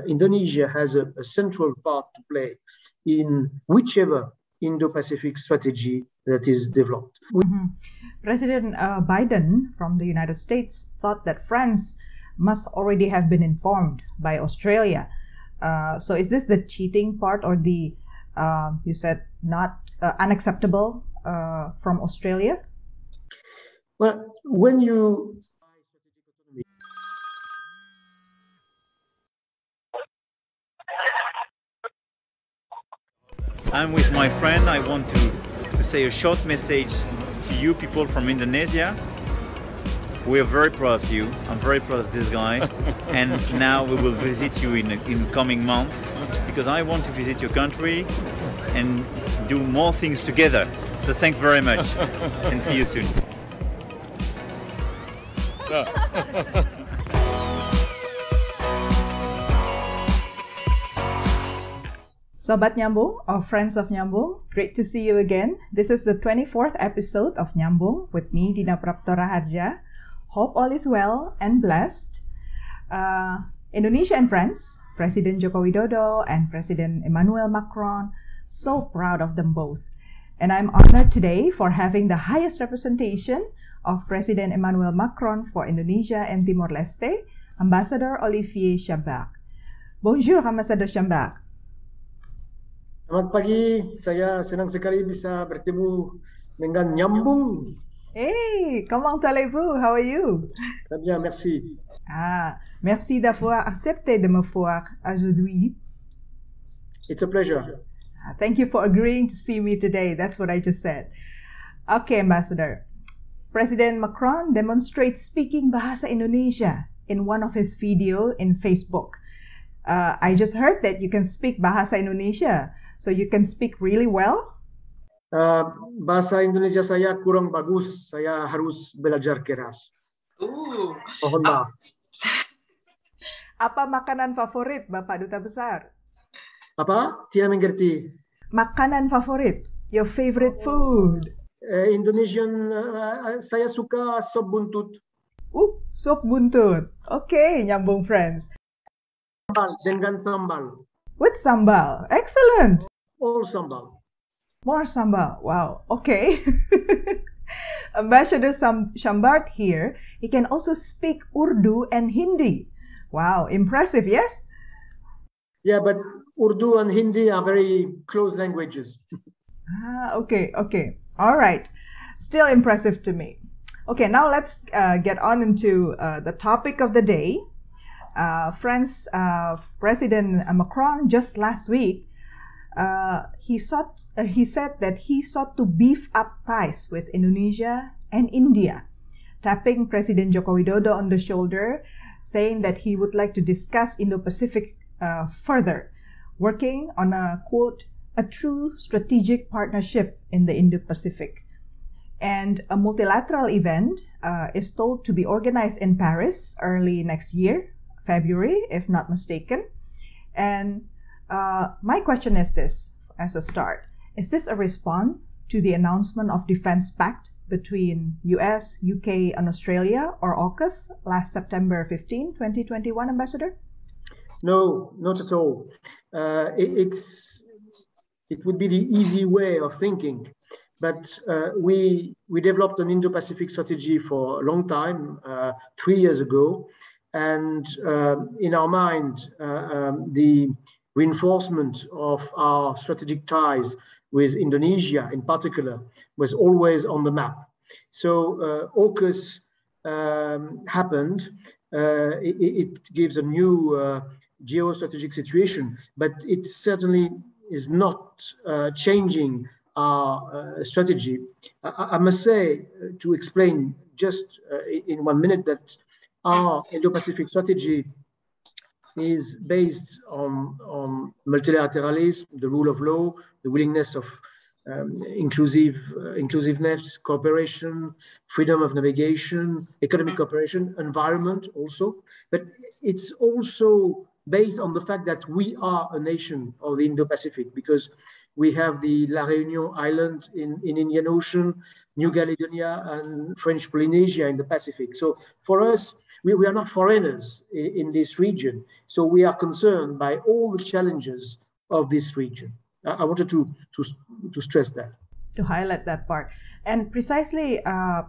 Indonesia has a central part to play in whichever Indo-Pacific strategy that is developed. President Biden from the United States thought that France must already have been informed by Australia. So is this the cheating part, or the, you said, not unacceptable from Australia? Well, when you... I'm with my friend. I want to say a short message to you people from Indonesia. We're very proud of you. I'm very proud of this guy. And now we will visit you in coming months, because I want to visit your country and do more things together. So thanks very much and see you soon. Sobat Nyambung, or friends of Nyambung, great to see you again. This is the 24th episode of Nyambung with me, Dinna Prapto Raharja. Hope all is well and blessed. Indonesia and friends, President Joko Widodo and President Emmanuel Macron, so proud of them both. And I'm honored today for having the highest representation of President Emmanuel Macron for Indonesia and Timor Leste, Ambassador Olivier Chambard. Bonjour, Ambassador Chambard. Selamat pagi, saya senang sekali bisa bertemu dengan Nyambung. Hey, comment allez-vous? How are you? Très bien, merci. Merci d'avoir accepté de me voir aujourd'hui. It's a pleasure. Thank you for agreeing to see me today. That's what I just said. Okay, Ambassador. President Macron demonstrates speaking Bahasa Indonesia in one of his videos in Facebook. I just heard that you can speak Bahasa Indonesia, so you can speak really well? Bahasa Indonesia saya kurang bagus. Saya harus belajar keras. Mohon maaf. Apa makanan favorit Bapak Duta Besar? Apa? Tidak mengerti. Makanan favorit, your favorite food. Indonesian, saya suka sop buntut. Sop buntut. Okay, Nyambung friends. Dengan sambal. With sambal. Excellent. All sambal. More sambal. Wow. Okay. Ambassador Chambard here, he can also speak Urdu and Hindi. Wow, impressive, yes? Yeah, but Urdu and Hindi are very close languages. Okay. All right. Still impressive to me. Okay, now let's get on into the topic of the day. France President Macron just last week, he said that he sought to beef up ties with Indonesia and India, tapping President Joko Widodo on the shoulder, saying that he would like to discuss Indo-Pacific further, working on a, quote, a true strategic partnership in the Indo-Pacific. And a multilateral event is told to be organized in Paris early next year, February, if not mistaken. And my question is this, as a start. Is this a response to the announcement of Defense Pact between US, UK, and Australia, or AUKUS, last September 15, 2021, Ambassador? No, not at all. It would be the easy way of thinking. But we developed an Indo-Pacific strategy for a long time, 3 years ago. And in our mind, the reinforcement of our strategic ties with Indonesia in particular was always on the map. So AUKUS happened. It gives a new geostrategic situation, but it certainly is not changing our strategy. I must say, to explain just in 1 minute, that our Indo-Pacific strategy is based on multilateralism, the rule of law, the willingness of inclusiveness, cooperation, freedom of navigation, economic cooperation, environment also. But it's also based on the fact that we are a nation of the Indo-Pacific, because we have the La Réunion Island in Indian Ocean, New Caledonia, and French Polynesia in the Pacific. So for us, we are not foreigners in this region. So we are concerned by all the challenges of this region. I wanted to stress that. To highlight that part. And precisely,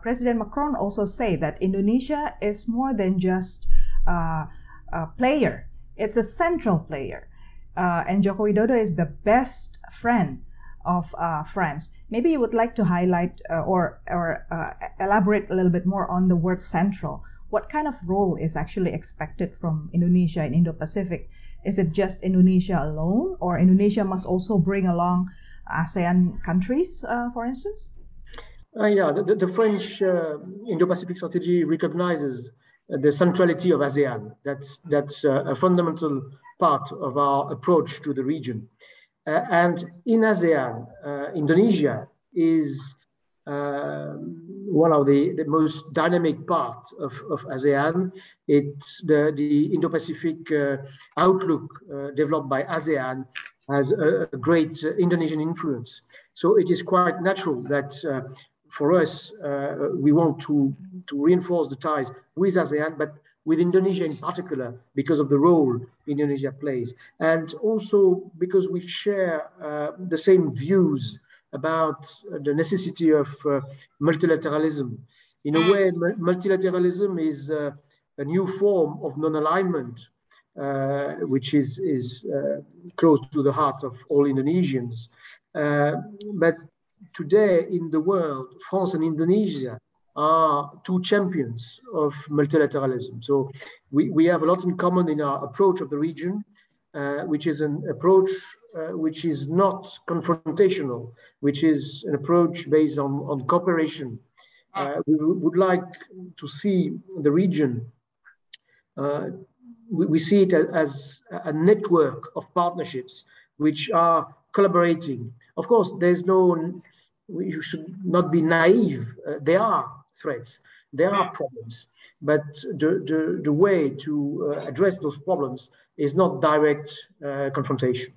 President Macron also say that Indonesia is more than just a player. It's a central player. And Joko Widodo is the best friend of France. Maybe you would like to highlight or elaborate a little bit more on the word central. What kind of role is actually expected from Indonesia in Indo-Pacific? Is it just Indonesia alone, or Indonesia must also bring along ASEAN countries, for instance? Yeah, the French Indo-Pacific strategy recognizes the centrality of ASEAN. That's a fundamental part of our approach to the region. And in ASEAN, Indonesia is one of the most dynamic parts of ASEAN. It's the Indo-Pacific outlook developed by ASEAN has a great Indonesian influence. So it is quite natural that for us, we want to reinforce the ties with ASEAN, but with Indonesia in particular, because of the role Indonesia plays. And also because we share the same views about the necessity of multilateralism. In a way, multilateralism is a new form of non-alignment, which is close to the heart of all Indonesians. But today in the world, France and Indonesia are two champions of multilateralism. So we have a lot in common in our approach of the region, which is an approach which is not confrontational, which is an approach based on cooperation. We would like to see the region, we see it as a network of partnerships which are collaborating. Of course, we should not be naive. There are threats, there are problems, but the way to address those problems is not direct confrontation.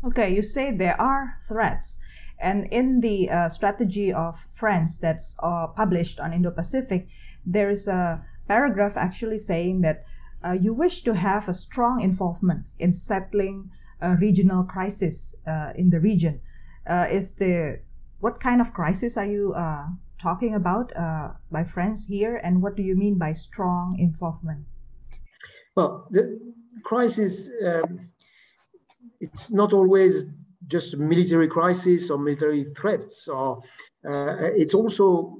Okay, you say there are threats. And in the strategy of France that's published on Indo-Pacific, there's a paragraph actually saying that you wish to have a strong involvement in settling a regional crisis in the region. What kind of crisis are you talking about by France here, and what do you mean by strong involvement? Well, the crisis, it's not always just a military crisis or military threats, or it's also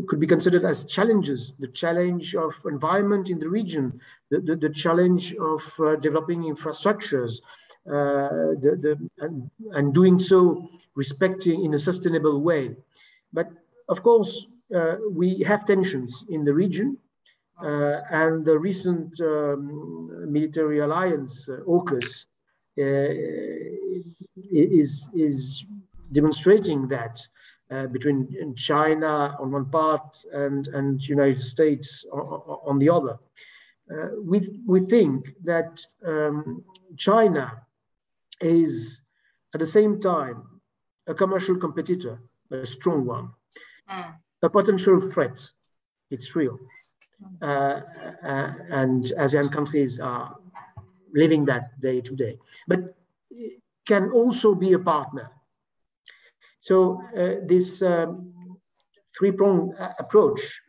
could be considered as challenges, the challenge of environment in the region, the challenge of developing infrastructures, and doing so respecting in a sustainable way. But of course, we have tensions in the region, and the recent military alliance, AUKUS, is demonstrating that between China on one part and United States on the other. We think that China is at the same time a commercial competitor, a strong one, a potential threat. It's real. And ASEAN countries are living that day to day, but it can also be a partner. So this three-pronged approach,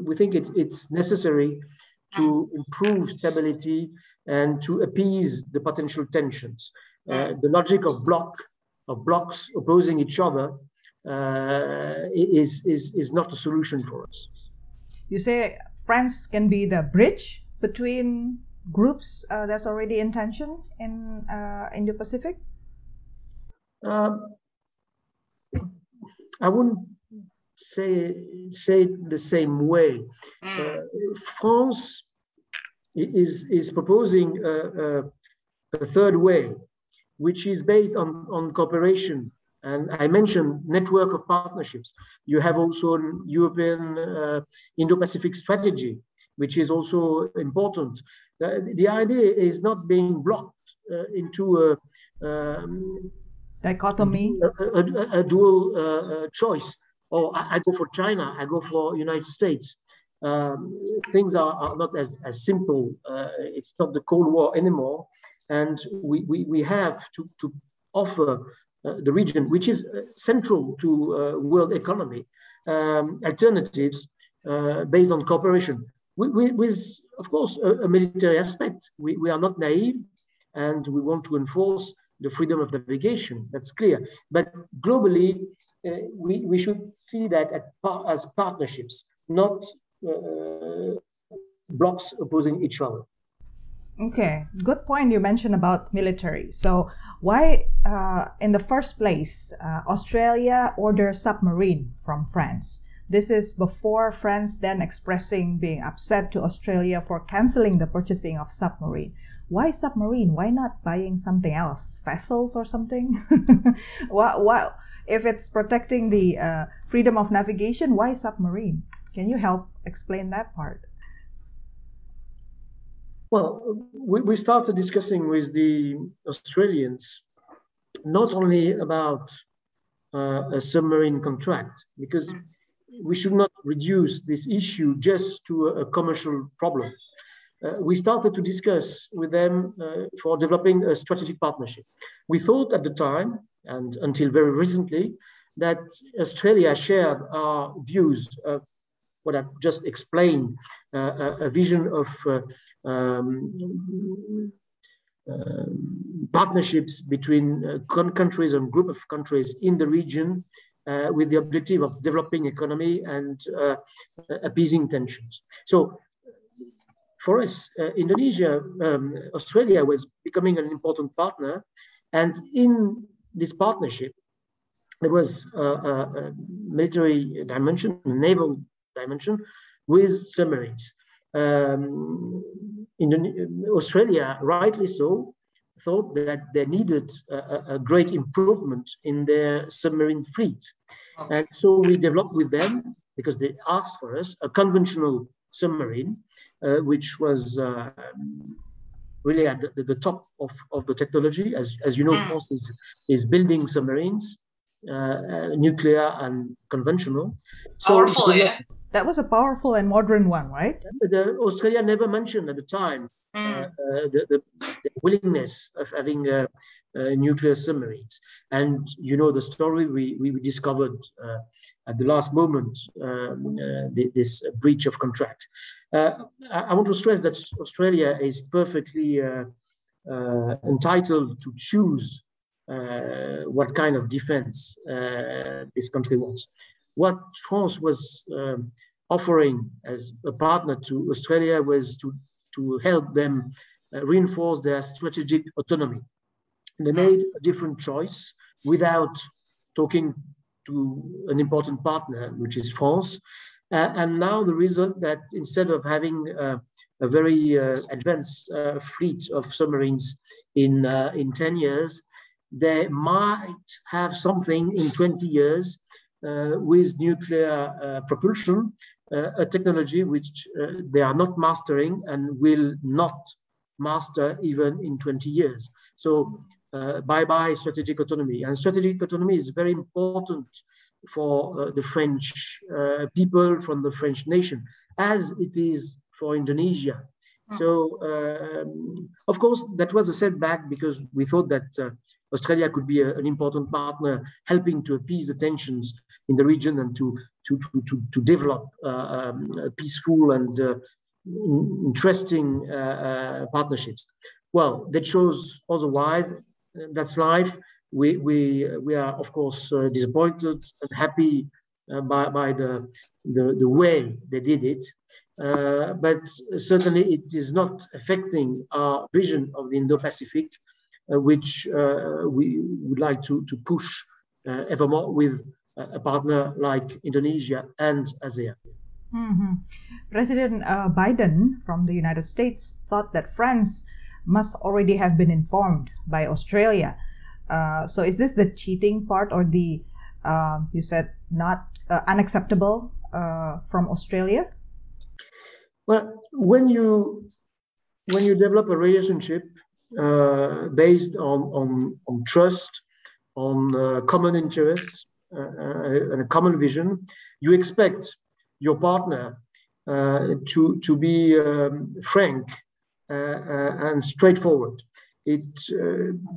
we think it's necessary to improve stability and to appease the potential tensions. The logic of blocks opposing each other is not a solution for us. You say France can be the bridge between groups that's already in tension in Indo-Pacific? I wouldn't say it the same way. France is proposing a third way, which is based on cooperation. And I mentioned network of partnerships. You have also an European Indo-Pacific strategy, which is also important. The idea is not being blocked into dichotomy, a dual choice. Or I go for China, I go for United States. things are not as simple. It's not the Cold War anymore. And we have to offer the region, which is central to world economy, alternatives based on cooperation, with of course, a military aspect. We are not naive, and we want to enforce the freedom of navigation, that's clear. But globally, we should see that as partnerships, not blocks opposing each other. Okay, good point you mentioned about military. So why, in the first place, Australia ordered submarine from France? This is before France then expressing being upset to Australia for canceling the purchasing of submarine. Why submarine? Why not buying something else? Vessels or something? Why, if it's protecting the freedom of navigation, why submarine? Can you help explain that part? Well, we started discussing with the Australians not only about a submarine contract, because we should not reduce this issue just to a commercial problem. We started to discuss with them for developing a strategic partnership. We thought at the time, and until very recently, that Australia shared our views of what I've just explained, a vision of partnerships between countries and group of countries in the region with the objective of developing economy and appeasing tensions. So for us, Indonesia, Australia was becoming an important partner. And in this partnership, there was a military dimension, a naval dimension with submarines. Australia, rightly so, thought that they needed a great improvement in their submarine fleet. And so we developed with them, because they asked for us, a conventional submarine, which was really at the top of the technology. As you know, France is building submarines, nuclear and conventional. Powerful, yeah. That was a powerful and modern one, right? Australia never mentioned at the time the willingness of having nuclear submarines. And you know the story, we discovered at the last moment this breach of contract. I want to stress that Australia is perfectly entitled to choose what kind of defense this country wants. What France was offering as a partner to Australia was to help them reinforce their strategic autonomy. They made a different choice without talking to an important partner, which is France. And now the result that instead of having a very advanced fleet of submarines in 10 years, they might have something in 20 years with nuclear propulsion, a technology which they are not mastering and will not master even in 20 years. So bye-bye strategic autonomy. And strategic autonomy is very important for the French people, from the French nation, as it is for Indonesia. So, of course, that was a setback because we thought that Australia could be an important partner, helping to appease the tensions in the region and to develop peaceful and interesting partnerships. Well, they chose otherwise. That's life. We are of course disappointed and happy by the way they did it. But certainly it is not affecting our vision of the Indo-Pacific, which we would like to push evermore with a partner like Indonesia and ASEAN. Mm-hmm. President Biden from the United States thought that France must already have been informed by Australia. So is this the cheating part, or the, you said, not unacceptable from Australia? Well, when you develop a relationship based on trust, on common interests and a common vision, you expect your partner to be frank and straightforward. It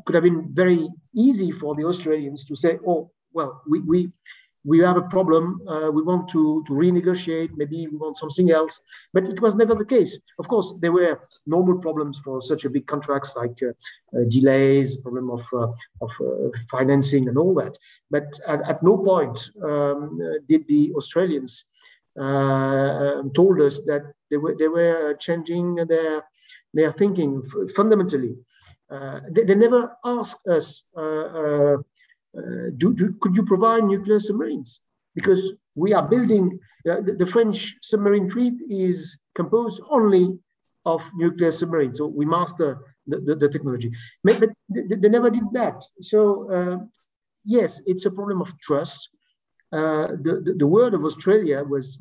could have been very easy for the Australians to say, "Oh, well, we have a problem. We want to renegotiate. Maybe we want something else." But it was never the case. Of course, there were normal problems for such a big contracts, like delays, problem of financing, and all that. But at no point did the Australians told us that they were changing their thinking fundamentally. They never asked us, could you provide nuclear submarines? Because we are building, the French submarine fleet is composed only of nuclear submarines. So we master the technology. But they never did that. So yes, it's a problem of trust. The word of Australia was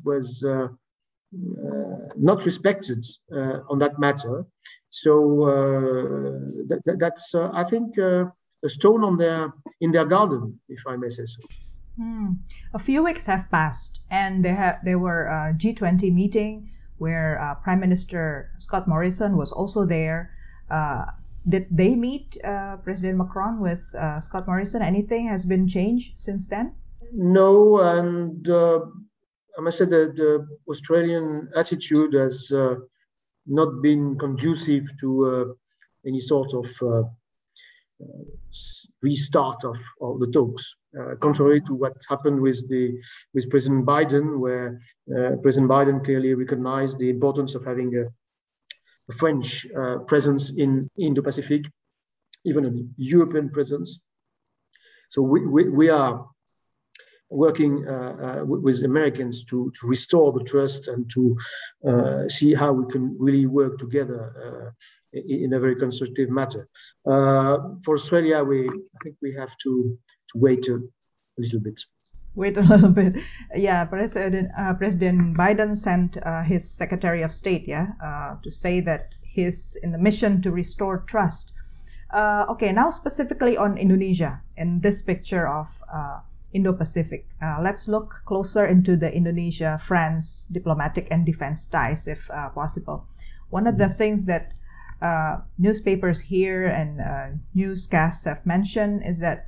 not respected on that matter. So that's, I think, a stone in their garden, if I may say so. A few weeks have passed, and there were a G20 meeting where Prime Minister Scott Morrison was also there. Did they meet President Macron with Scott Morrison? Anything has been changed since then? No, and I must say that the Australian attitude has not been conducive to any sort of restart of the talks, contrary to what happened with President Biden, where President Biden clearly recognized the importance of having a French presence in Indo-Pacific, even a European presence. So we are working with Americans to restore the trust and to see how we can really work together in a very constructive matter. For Australia, I think we have to wait a little bit. Wait a little bit. Yeah, President Biden sent his Secretary of State, to say that he's in the mission to restore trust. Okay, now specifically on Indonesia, in this picture of Indo-Pacific, let's look closer into the Indonesia-France diplomatic and defense ties, if possible. One of the things that newspapers here and newscasts have mentioned is that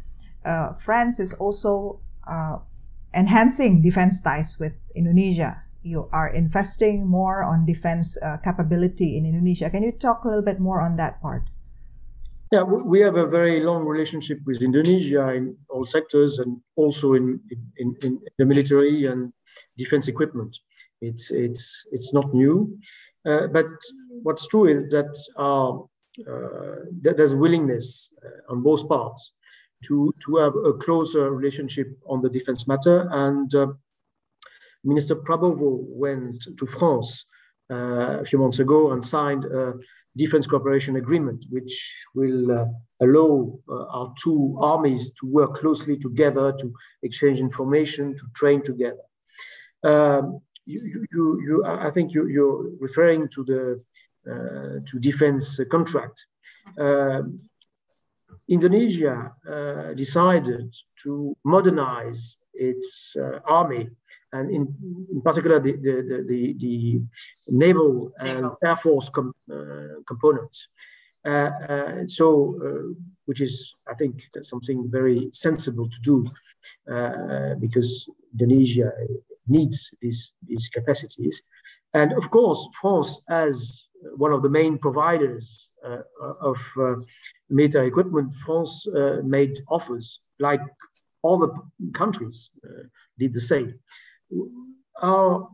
France is also enhancing defense ties with Indonesia. You are investing more on defense capability in Indonesia. Can you talk a little bit more on that part? Yeah, we have a very long relationship with Indonesia in all sectors, and also in the military and defense equipment. It's not new, but what's true is that there's willingness on both parts to have a closer relationship on the defense matter. And Minister Prapto went to France a few months ago and signed a defense cooperation agreement, which will allow our two armies to work closely together, to exchange information, to train together. I think you're referring to the defense contract. Indonesia decided to modernize its army, and in particular the naval and air force components. Which is, I think, something very sensible to do, because Indonesia needs these capacities. And of course, France, as one of the main providers of military equipment, France made offers, like other countries did the same. Our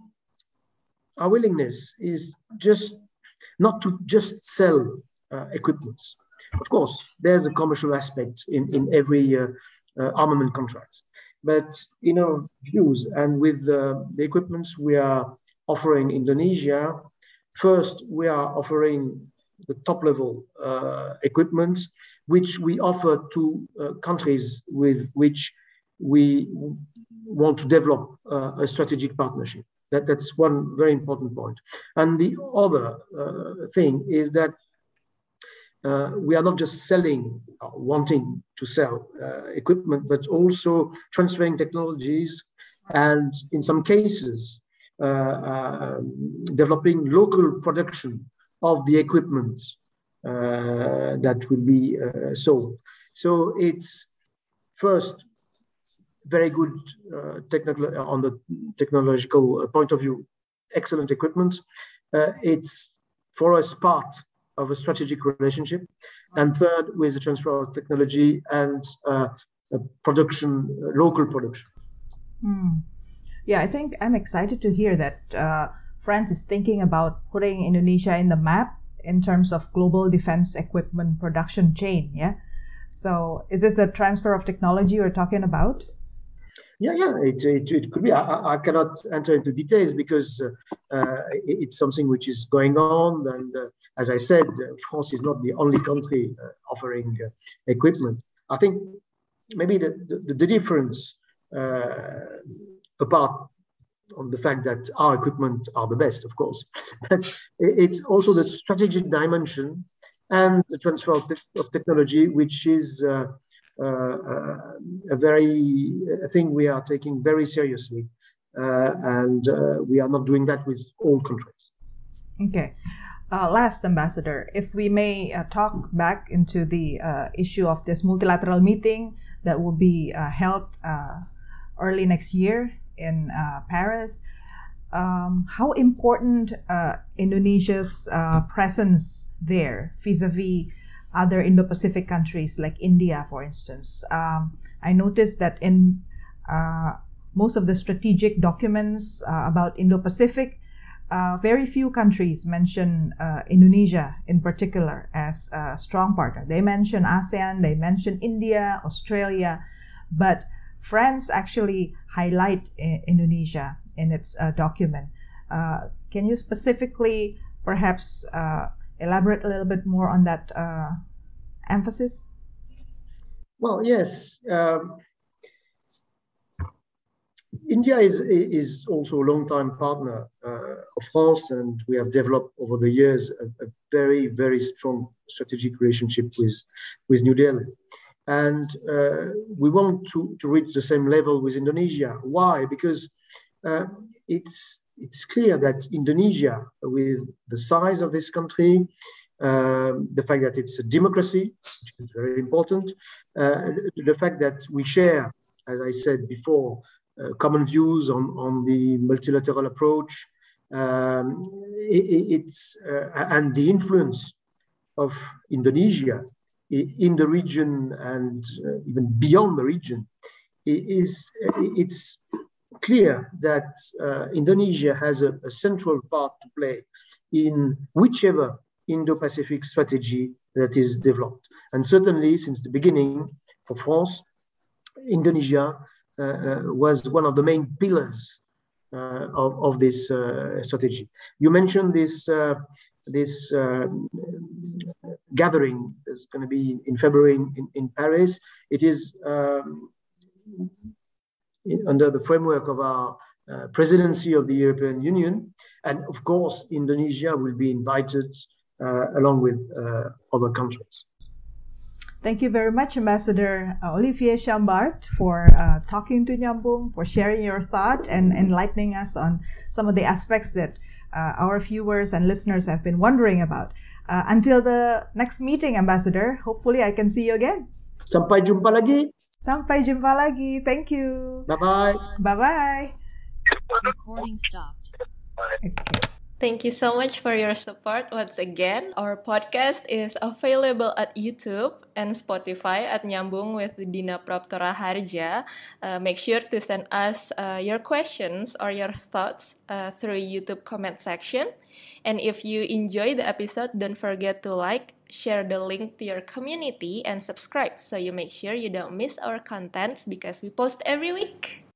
willingness is just not to just sell equipment. Of course, there's a commercial aspect in every armament contract. But in our views and with the equipments we are offering Indonesia, first, we are offering the top-level equipment, which we offer to countries with which we want to develop a strategic partnership. That's one very important point. And the other thing is that we are not just wanting to sell equipment, but also transferring technologies, and in some cases, developing local production of the equipment that will be sold. So it's first very good on the technological point of view, excellent equipment. It's for us part of a strategic relationship, and third, with the transfer of technology and production, local production. Yeah, I think I'm excited to hear that France is thinking about putting Indonesia in the map in terms of global defense equipment production chain. Yeah. So is this the transfer of technology we're talking about? Yeah, it could be. I cannot enter into details because it's something which is going on. And as I said, France is not the only country offering equipment. I think maybe the difference, apart on the fact that our equipment are the best, of course, but it's also the strategic dimension and the transfer of technology, which is a thing we are taking very seriously, and we are not doing that with all countries. Okay. Last, Ambassador, if we may talk back into the issue of this multilateral meeting that will be held early next year in Paris. How important Indonesia's presence there vis-a-vis other Indo-Pacific countries like India, for instance? I noticed that in most of the strategic documents about Indo-Pacific, very few countries mention Indonesia in particular as a strong partner. They mention ASEAN, they mention India, Australia, but France actually highlight Indonesia in its document. Can you specifically perhaps elaborate a little bit more on that emphasis? Well, yes. India is also a long-time partner of France, and we have developed over the years a very, very strong strategic relationship with New Delhi. And we want to reach the same level with Indonesia. Why? Because it's clear that Indonesia, with the size of this country, the fact that it's a democracy, which is very important, the fact that we share, as I said before, common views on the multilateral approach, and the influence of Indonesia in the region and even beyond the region, it's clear that Indonesia has a central part to play in whichever Indo-Pacific strategy that is developed. And certainly since the beginning for France, Indonesia was one of the main pillars of this strategy. You mentioned this gathering is going to be in February in Paris. It is under the framework of our presidency of the European Union. And of course, Indonesia will be invited along with other countries. Thank you very much, Ambassador Olivier Chambard, for talking to Nyambung, for sharing your thought and enlightening us on some of the aspects that our viewers and listeners have been wondering about. Until the next meeting, Ambassador, hopefully I can see you again. Sampai jumpa lagi. Sampai jumpa lagi. Thank you. Bye-bye. Bye-bye. Recording stopped. Okay. Thank you so much for your support once again. Our podcast is available at YouTube and Spotify at Nyambung with Dinna, Prapto, Raharja. Make sure to send us your questions or your thoughts through YouTube comment section. And if you enjoy the episode, don't forget to like, share the link to your community, and subscribe so you make sure you don't miss our contents because we post every week.